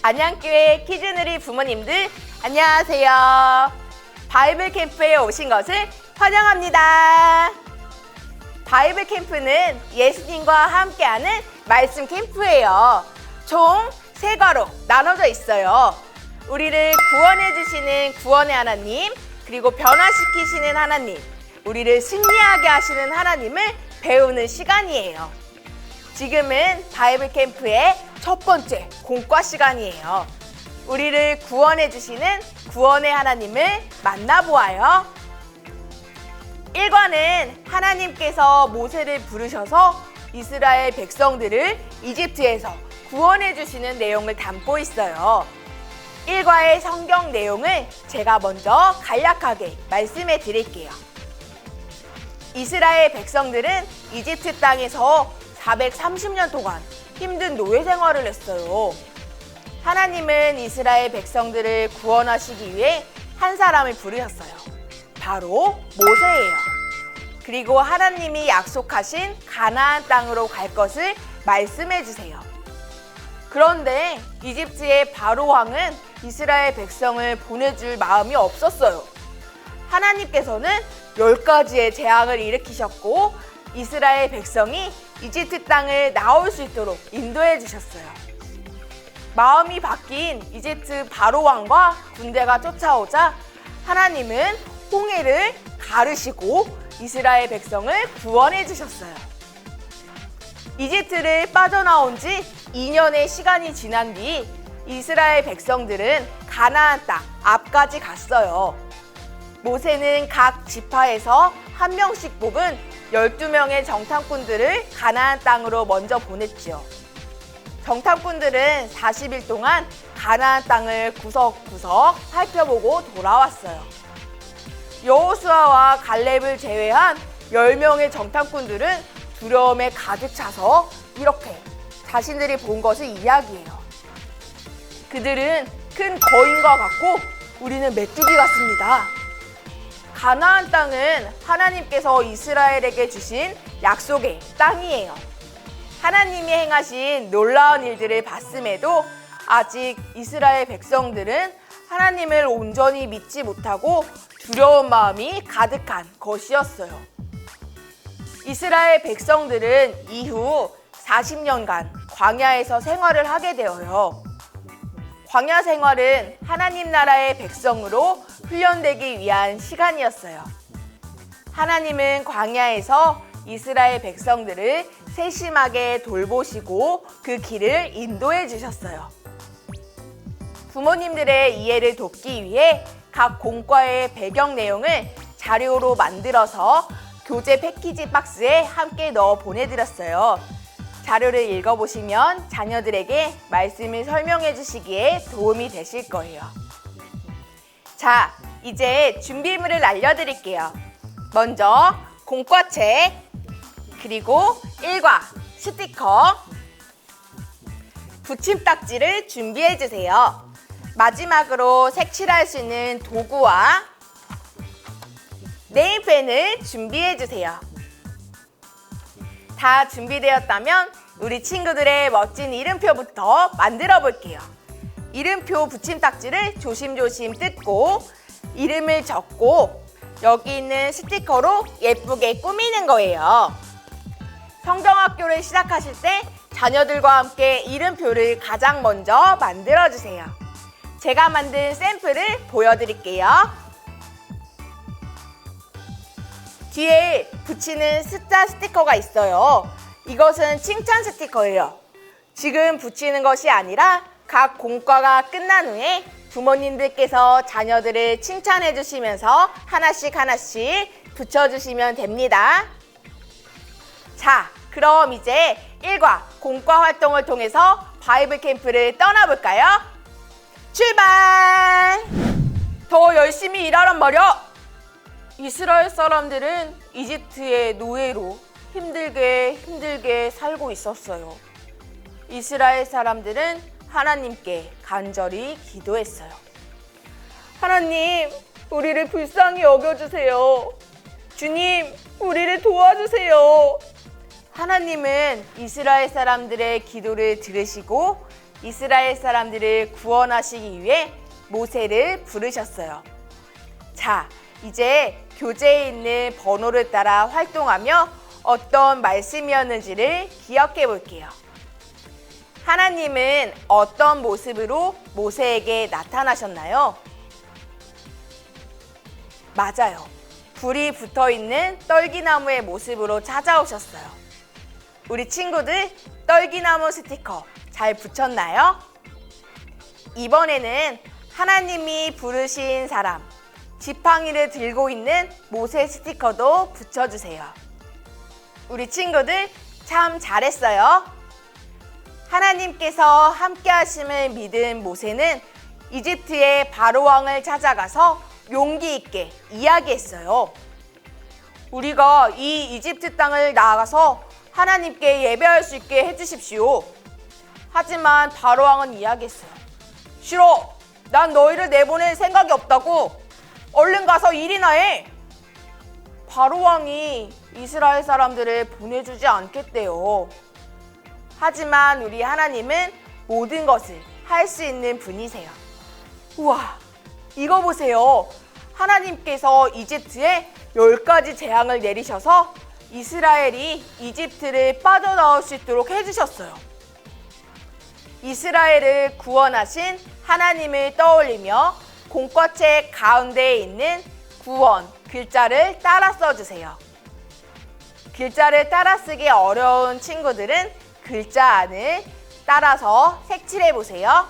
안양교회 키즈누리 부모님들 안녕하세요. 바이블 캠프에 오신 것을 환영합니다. 바이블 캠프는 예수님과 함께하는 말씀 캠프예요. 총 3과로 나눠져 있어요. 우리를 구원해 주시는 구원의 하나님, 그리고 변화시키시는 하나님, 우리를 승리하게 하시는 하나님을 배우는 시간이에요. 지금은 바이블 캠프의 첫 번째 공과 시간이에요. 우리를 구원해 주시는 구원의 하나님을 만나보아요. 1과는 하나님께서 모세를 부르셔서 이스라엘 백성들을 이집트에서 구원해 주시는 내용을 담고 있어요. 1과의 성경 내용을 제가 먼저 간략하게 말씀해 드릴게요. 이스라엘 백성들은 이집트 땅에서 430년 동안 힘든 노예 생활을 했어요. 하나님은 이스라엘 백성들을 구원하시기 위해 한 사람을 부르셨어요. 바로 모세예요. 그리고 하나님이 약속하신 가나안 땅으로 갈 것을 말씀해 주세요. 그런데 이집트의 바로 왕은 이스라엘 백성을 보내줄 마음이 없었어요. 하나님께서는 10가지의 재앙을 일으키셨고 이스라엘 백성이 이집트 땅을 나올 수 있도록 인도해 주셨어요. 마음이 바뀐 이집트 바로 왕과 군대가 쫓아오자 하나님은 홍해를 가르시고 이스라엘 백성을 구원해 주셨어요. 이집트를 빠져나온 지 2년의 시간이 지난 뒤 이스라엘 백성들은 가나안 땅 앞까지 갔어요. 모세는 각 지파에서 한 명씩 뽑은 12명의 정탐꾼들을 가나안 땅으로 먼저 보냈죠. 정탐꾼들은 40일 동안 가나안 땅을 구석구석 살펴보고 돌아왔어요. 여호수아와 갈렙을 제외한 10명의 정탐꾼들은 두려움에 가득 차서 이렇게 자신들이 본 것을 이야기해요. 그들은 큰 거인과 같고 우리는 메뚜기 같습니다. 가나안 땅은 하나님께서 이스라엘에게 주신 약속의 땅이에요. 하나님이 행하신 놀라운 일들을 봤음에도 아직 이스라엘 백성들은 하나님을 온전히 믿지 못하고 두려운 마음이 가득한 것이었어요. 이스라엘 백성들은 이후 40년간 광야에서 생활을 하게 되어요. 광야 생활은 하나님 나라의 백성으로 훈련되기 위한 시간이었어요. 하나님은 광야에서 이스라엘 백성들을 세심하게 돌보시고 그 길을 인도해 주셨어요. 부모님들의 이해를 돕기 위해 각 공과의 배경 내용을 자료로 만들어서 교재 패키지 박스에 함께 넣어 보내드렸어요. 자료를 읽어보시면 자녀들에게 말씀을 설명해 주시기에 도움이 되실 거예요. 자, 이제 준비물을 알려드릴게요. 먼저 공과책, 그리고 1과 스티커, 붙임딱지를 준비해 주세요. 마지막으로 색칠할 수 있는 도구와 네임펜을 준비해 주세요. 다 준비되었다면 우리 친구들의 멋진 이름표부터 만들어 볼게요. 이름표 붙임딱지를 조심조심 뜯고 이름을 적고 여기 있는 스티커로 예쁘게 꾸미는 거예요. 성경학교를 시작하실 때 자녀들과 함께 이름표를 가장 먼저 만들어 주세요. 제가 만든 샘플을 보여드릴게요. 뒤에 붙이는 숫자 스티커가 있어요. 이것은 칭찬 스티커예요. 지금 붙이는 것이 아니라 각 공과가 끝난 후에 부모님들께서 자녀들을 칭찬해 주시면서 하나씩 붙여주시면 됩니다. 자, 그럼 이제 1과 공과 활동을 통해서 바이블 캠프를 떠나볼까요? 출발! 더 열심히 일하란 말이야! 이스라엘 사람들은 이집트의 노예로 힘들게 살고 있었어요. 이스라엘 사람들은 하나님께 간절히 기도했어요. 하나님, 우리를 불쌍히 여겨주세요. 주님, 우리를 도와주세요. 하나님은 이스라엘 사람들의 기도를 들으시고 이스라엘 사람들을 구원하시기 위해 모세를 부르셨어요. 자, 이제 교재에 있는 번호를 따라 활동하며 어떤 말씀이었는지를 기억해 볼게요. 하나님은 어떤 모습으로 모세에게 나타나셨나요? 맞아요. 불이 붙어 있는 떨기나무의 모습으로 찾아오셨어요. 우리 친구들 떨기나무 스티커 잘 붙였나요? 이번에는 하나님이 부르신 사람, 지팡이를 들고 있는 모세 스티커도 붙여주세요. 우리 친구들 참 잘했어요. 하나님께서 함께 하심을 믿은 모세는 이집트의 바로 왕을 찾아가서 용기 있게 이야기했어요. 우리가 이 이집트 땅을 나아가서 하나님께 예배할 수 있게 해주십시오. 하지만 바로 왕은 이야기했어요. 싫어. 난 너희를 내보낼 생각이 없다고. 얼른 가서 일이나 해. 바로 왕이 이스라엘 사람들을 보내주지 않겠대요. 하지만 우리 하나님은 모든 것을 할 수 있는 분이세요. 우와, 이거 보세요. 하나님께서 이집트에 10가지 재앙을 내리셔서 이스라엘이 이집트를 빠져나올 수 있도록 해주셨어요. 이스라엘을 구원하신 하나님을 떠올리며 공과책 가운데에 있는 구원 글자를 따라 써주세요. 글자를 따라 쓰기 어려운 친구들은 글자 안을 따라서 색칠해 보세요.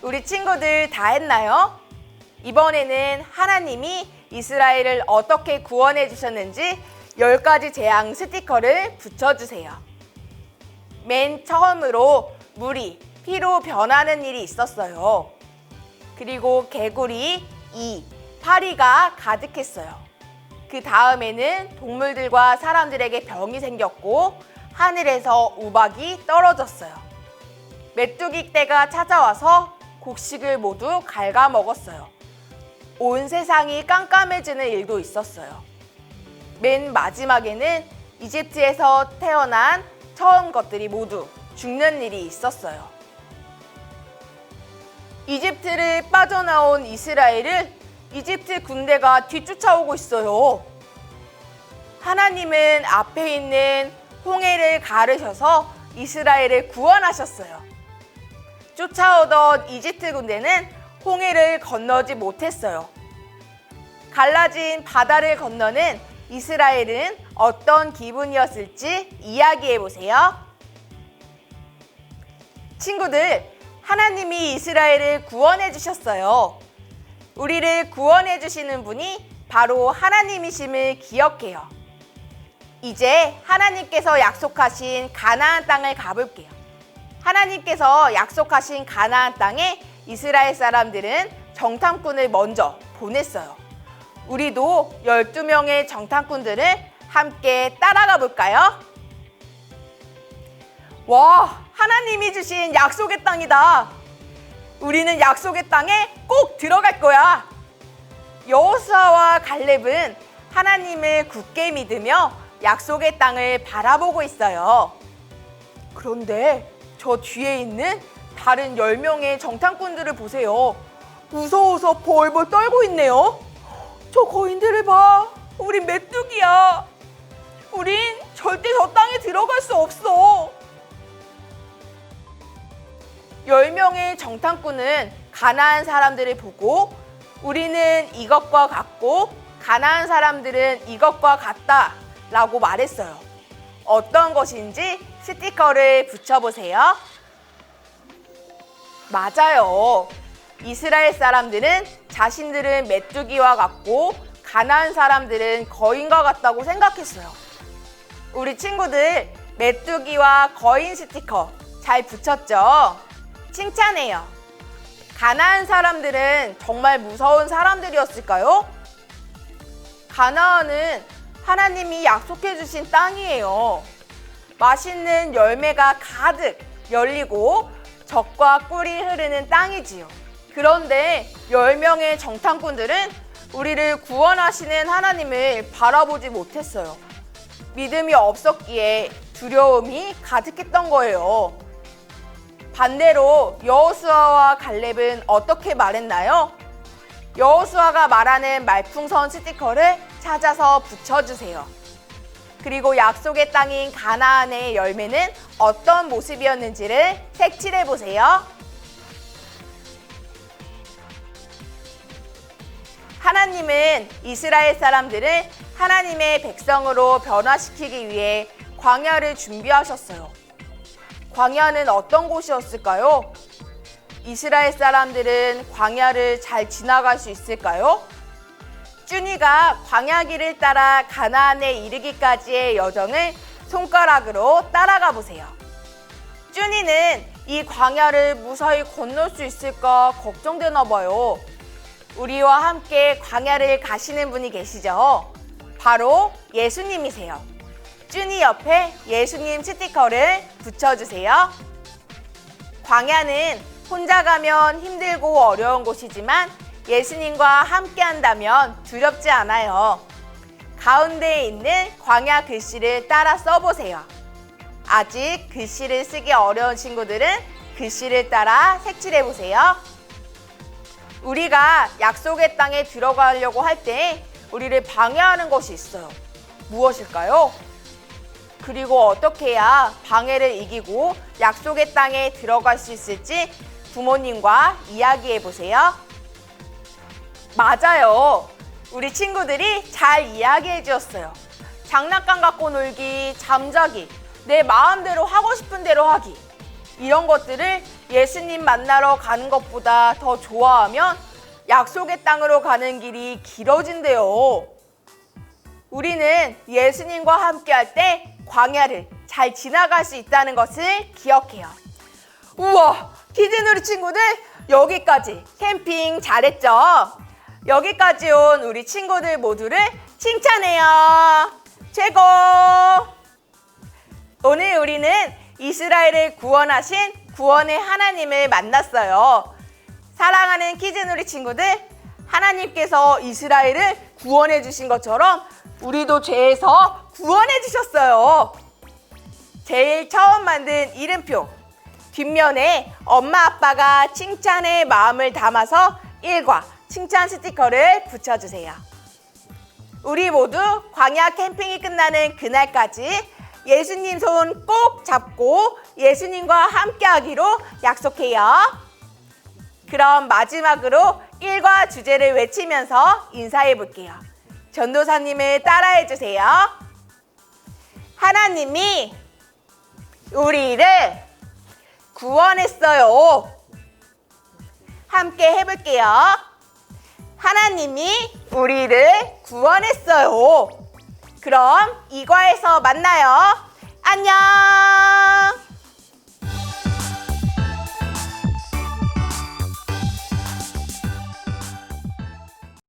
우리 친구들 다 했나요? 이번에는 하나님이 이스라엘을 어떻게 구원해 주셨는지 10가지 재앙 스티커를 붙여주세요. 맨 처음으로 물이 피로 변하는 일이 있었어요. 그리고 개구리, 파리가 가득했어요. 그 다음에는 동물들과 사람들에게 병이 생겼고 하늘에서 우박이 떨어졌어요. 메뚜기 떼가 찾아와서 곡식을 모두 갉아먹었어요. 온 세상이 깜깜해지는 일도 있었어요. 맨 마지막에는 이집트에서 태어난 처음 것들이 모두 죽는 일이 있었어요. 이집트를 빠져나온 이스라엘을 이집트 군대가 뒤쫓아오고 있어요. 하나님은 앞에 있는 홍해를 가르셔서 이스라엘을 구원하셨어요. 쫓아오던 이집트 군대는 홍해를 건너지 못했어요. 갈라진 바다를 건너는 이스라엘은 어떤 기분이었을지 이야기해 보세요. 친구들, 하나님이 이스라엘을 구원해 주셨어요. 우리를 구원해 주시는 분이 바로 하나님이심을 기억해요. 이제 하나님께서 약속하신 가나안 땅을 가볼게요. 하나님께서 약속하신 가나안 땅에 이스라엘 사람들은 정탐꾼을 먼저 보냈어요. 우리도 12명의 정탐꾼들을 함께 따라가 볼까요? 와, 하나님이 주신 약속의 땅이다. 우리는 약속의 땅에 꼭 들어갈 거야. 여호수아와 갈렙은 하나님을 굳게 믿으며 약속의 땅을 바라보고 있어요. 그런데 저 뒤에 있는 다른 10명의 정탐꾼들을 보세요. 무서워서 벌벌 떨고 있네요. 저 거인들을 봐. 우린 메뚜기야. 우린 절대 저 땅에 들어갈 수 없어. 10명의 정탐꾼은 가나안 사람들을 보고 우리는 이것과 같고 가나안 사람들은 이것과 같다 라고 말했어요. 어떤 것인지 스티커를 붙여보세요. 맞아요. 이스라엘 사람들은 자신들은 메뚜기와 같고 가나안 사람들은 거인과 같다고 생각했어요. 우리 친구들 메뚜기와 거인 스티커 잘 붙였죠? 칭찬해요. 가나안 사람들은 정말 무서운 사람들이었을까요? 가나안은 하나님이 약속해 주신 땅이에요. 맛있는 열매가 가득 열리고 젖과 꿀이 흐르는 땅이지요. 그런데 10명의 정탐꾼들은 우리를 구원하시는 하나님을 바라보지 못했어요. 믿음이 없었기에 두려움이 가득했던 거예요. 반대로 여호수아와 갈렙은 어떻게 말했나요? 여호수아가 말하는 말풍선 스티커를 찾아서 붙여주세요. 그리고 약속의 땅인 가나안의 열매는 어떤 모습이었는지를 색칠해 보세요. 하나님은 이스라엘 사람들을 하나님의 백성으로 변화시키기 위해 광야를 준비하셨어요. 광야는 어떤 곳이었을까요? 이스라엘 사람들은 광야를 잘 지나갈 수 있을까요? 쭈니가 광야길을 따라 가나안에 이르기까지의 여정을 손가락으로 따라가 보세요. 쭈니는 이 광야를 무사히 건널 수 있을까 걱정되나 봐요. 우리와 함께 광야를 가시는 분이 계시죠? 바로 예수님이세요. 쭈니 옆에 예수님 스티커를 붙여주세요. 광야는 혼자 가면 힘들고 어려운 곳이지만 예수님과 함께 한다면 두렵지 않아요. 가운데에 있는 광야 글씨를 따라 써보세요. 아직 글씨를 쓰기 어려운 친구들은 글씨를 따라 색칠해보세요. 우리가 약속의 땅에 들어가려고 할 때 우리를 방해하는 것이 있어요. 무엇일까요? 그리고 어떻게 해야 방해를 이기고 약속의 땅에 들어갈 수 있을지 부모님과 이야기해보세요. 맞아요. 우리 친구들이 잘 이야기해 주었어요. 장난감 갖고 놀기, 잠자기, 내 마음대로 하고 싶은 대로 하기. 이런 것들을 예수님 만나러 가는 것보다 더 좋아하면 약속의 땅으로 가는 길이 길어진대요. 우리는 예수님과 함께 할 때 광야를 잘 지나갈 수 있다는 것을 기억해요. 우와, 키즈놀이 친구들 여기까지 캠핑 잘했죠? 여기까지 온 우리 친구들 모두를 칭찬해요. 최고! 오늘 우리는 이스라엘을 구원하신 구원의 하나님을 만났어요. 사랑하는 키즈놀이 친구들, 하나님께서 이스라엘을 구원해 주신 것처럼 우리도 죄에서 구원해 주셨어요. 제일 처음 만든 이름표 뒷면에 엄마 아빠가 칭찬의 마음을 담아서 1과 칭찬 스티커를 붙여주세요. 우리 모두 광야 캠핑이 끝나는 그날까지 예수님 손 꼭 잡고 예수님과 함께 하기로 약속해요. 그럼 마지막으로 1과 주제를 외치면서 인사해 볼게요. 전도사님을 따라해 주세요. 하나님이 우리를 구원했어요. 함께 해볼게요. 하나님이 우리를 구원했어요. 그럼 2과에서 만나요. 안녕!